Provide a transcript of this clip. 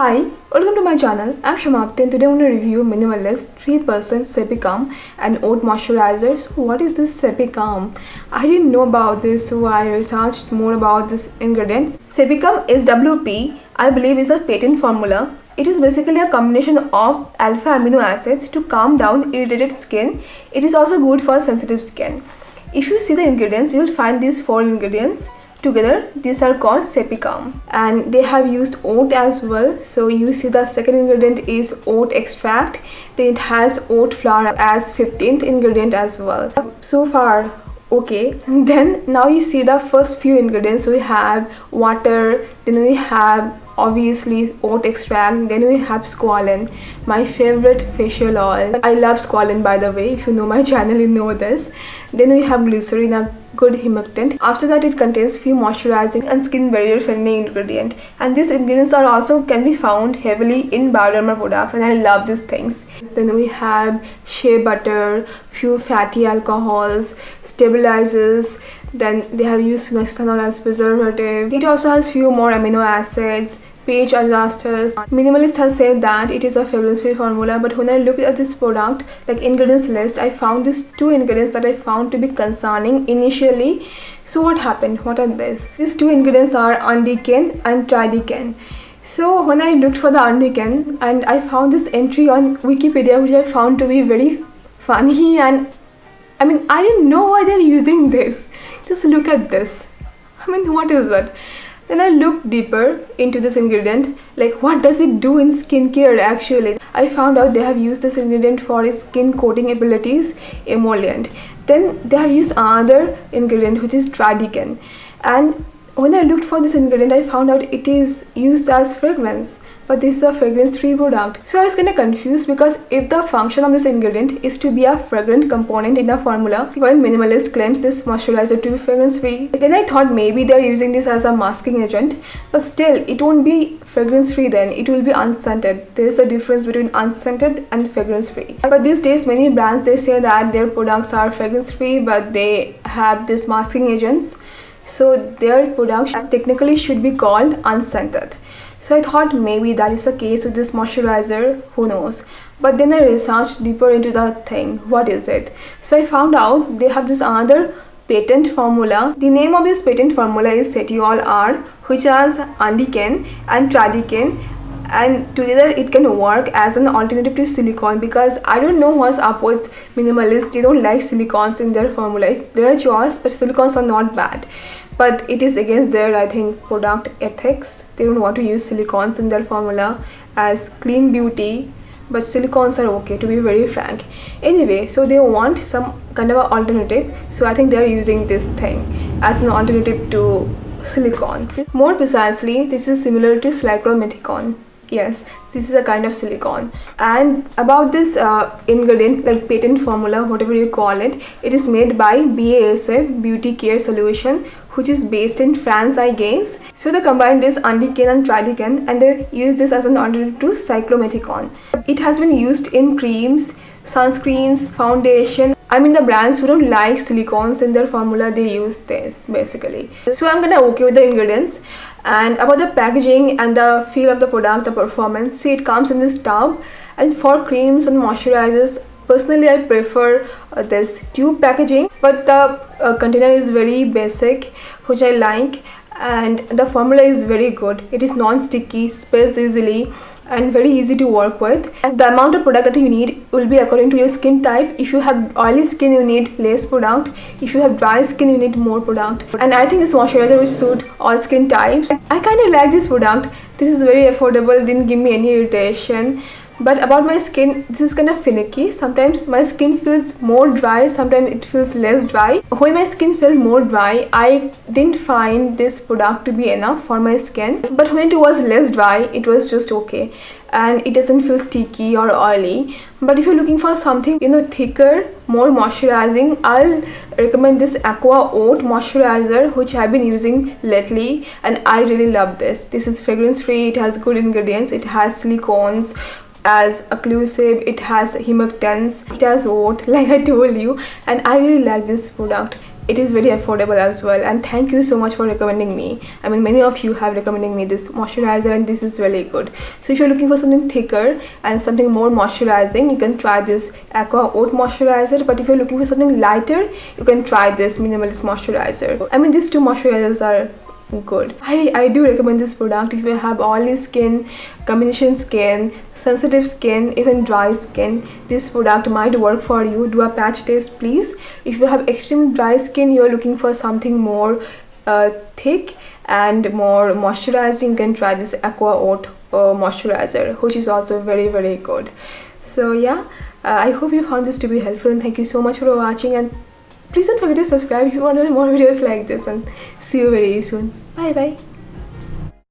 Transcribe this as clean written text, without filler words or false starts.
Hi, welcome to my channel. I'm Shamapti and today I'm going to review Minimalist 3% Cepicam and Oat Moisturizer. So what is this Cepicam? I didn't know about this, so I researched more about this ingredient. Cepicam SWP, I believe, is a patent formula. It is basically a combination of alpha amino acids to calm down irritated skin. It is also good for sensitive skin. If you see the ingredients, you will find these 4 ingredients. Together these are called Cepicam, and they have used oat as well. So you see the second ingredient is oat extract, then it has oat flour as 15th ingredient as well. So far okay. Then now you see the first few ingredients. We have water, then we have obviously oat extract, then we have squalane, my favorite facial oil. I love squalane, by the way. If you know my channel, you know this. Then we have glycerin, a good humectant. After that, it contains few moisturizing and skin barrier friendly ingredient, and these ingredients are also can be found heavily in Bioderma products, and I love these things. Then we have shea butter, few fatty alcohols, stabilizers. Then they have used phenolphthalein as preservative. It also has few more amino acids, pH adjusters. Minimalist has said that it is a fragrance-free formula, but when I looked at this product, like ingredients list, I found these 2 ingredients that I found to be concerning initially. So what happened? What are these? These 2 ingredients are undecan and tridecan. So when I looked for the undecan, and I found this entry on Wikipedia, which I found to be very funny, and I mean, I didn't know why they're using this. Just look at this. I mean, what is it? Then I looked deeper into this ingredient, like what does it do in skincare actually. I found out they have used this ingredient for its skin coating abilities, emollient. Then they have used another ingredient which is tridecan. And when I looked for this ingredient, I found out it is used as fragrance, but this is a fragrance-free product. So I was kind of confused, because if the function of this ingredient is to be a fragrant component in a formula, while Minimalist claims this moisturizer to be fragrance-free, then I thought maybe they're using this as a masking agent, but still it won't be fragrance-free then, it will be unscented. There is a difference between unscented and fragrance-free. But these days many brands, they say that their products are fragrance-free, but they have these masking agents, so their products technically should be called unscented. So I thought maybe that is the case with this moisturizer, who knows. But then I researched deeper into the thing, what is it? So I found out they have this other patent formula. The name of this patent formula is Cetiol R, which has undecan and tridecan, and together it can work as an alternative to silicone, because I don't know what's up with Minimalist. They don't like silicones in their formula. It's their choice, but silicones are not bad. But it is against their, I think, product ethics. They don't want to use silicones in their formula as clean beauty, but silicones are okay, to be very frank. Anyway, so they want some kind of an alternative, so I think they are using this thing as an alternative to silicone. More precisely, this is similar to cyclomethicone. Yes, this is a kind of silicone. And about this ingredient, like patent formula, whatever you call it, it is made by BASF Beauty Care Solution, which is based in France, I guess. So they combine this undecan and tridecan, and they use this as an alternative to cyclomethicone. It has been used in creams, sunscreens, foundation. I mean, the brands who don't like silicones in their formula, they use this basically. So I'm gonna okay with the ingredients. And about the packaging and the feel of the product, the performance, see, it comes in this tub. And for creams and moisturizers, personally I prefer this tube packaging, but the container is very basic, which I like, and the formula is very good. It is non-sticky, sprays easily, and very easy to work with. And the amount of product that you need will be according to your skin type. If you have oily skin, you need less product. If you have dry skin, you need more product. And I think this moisturizer will suit all skin types. I kind of like this product. This is very affordable, didn't give me any irritation. But about my skin, this is kind of finicky. Sometimes my skin feels more dry, sometimes it feels less dry. When my skin felt more dry, I didn't find this product to be enough for my skin. But when it was less dry, it was just okay. And it doesn't feel sticky or oily. But if you're looking for something, you know, thicker, more moisturizing, I'll recommend this Aqua Oat Moisturizer, which I've been using lately, and I really love this. This is fragrance free, it has good ingredients, it has silicones as occlusive, it has humectants, it has oat, like I told you, and I really like this product. it is very affordable as well. And thank you so much for recommending me. I mean, many of you have recommended me this moisturizer, and this is really good. So if you're looking for something thicker and something more moisturizing, you can try this Aqua Oat moisturizer. But if you're looking for something lighter, you can try this Minimalist moisturizer. I mean, these two moisturizers are good. I do recommend this product if you have oily skin, combination skin, sensitive skin, even dry skin. This product might work for you. Do a patch test please. If you have extreme dry skin, you are looking for something more thick and more moisturizing, you can try this Aqua Oat moisturizer, which is also very good. So yeah, I hope you found this to be helpful, and thank you so much for watching, and please don't forget to subscribe if you want more videos like this, and see you very soon. Bye bye.